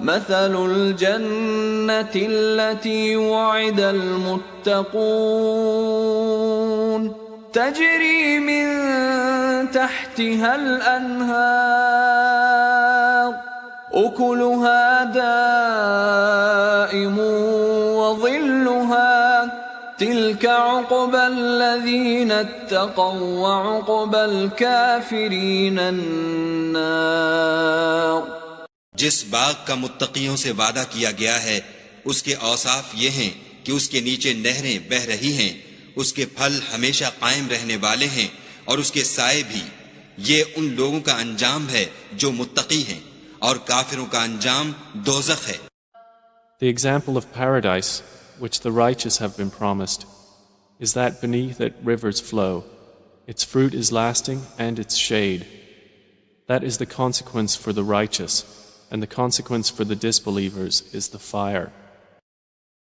मसलुल जन्नति अल्लती वुइदल मुत्तक़ून तजरी मिन तहतिहल अन्हार उकुलुहा दाइमुन व ज़िल्लुहा तिल्क उक़बल्लज़ीना इत्तक़ौ व उक़बल काफ़िरीन अन्नार। जिस बाग का मुत्तकियों से वादा किया गया है उसके औसाफ ये हैं कि उसके नीचे नहरें बह रही हैं, उसके फल हमेशा कायम रहने वाले हैं और उसके साए भी। ये उन लोगों का अंजाम है जो मुत्तकी हैं और काफिरों का अंजाम दोज़ख है। The example of paradise, which the righteous have been promised, is that beneath it rivers flow, its fruit is lasting and its shade. That is the consequence for the righteous, and the consequence for the disbelievers is the fire.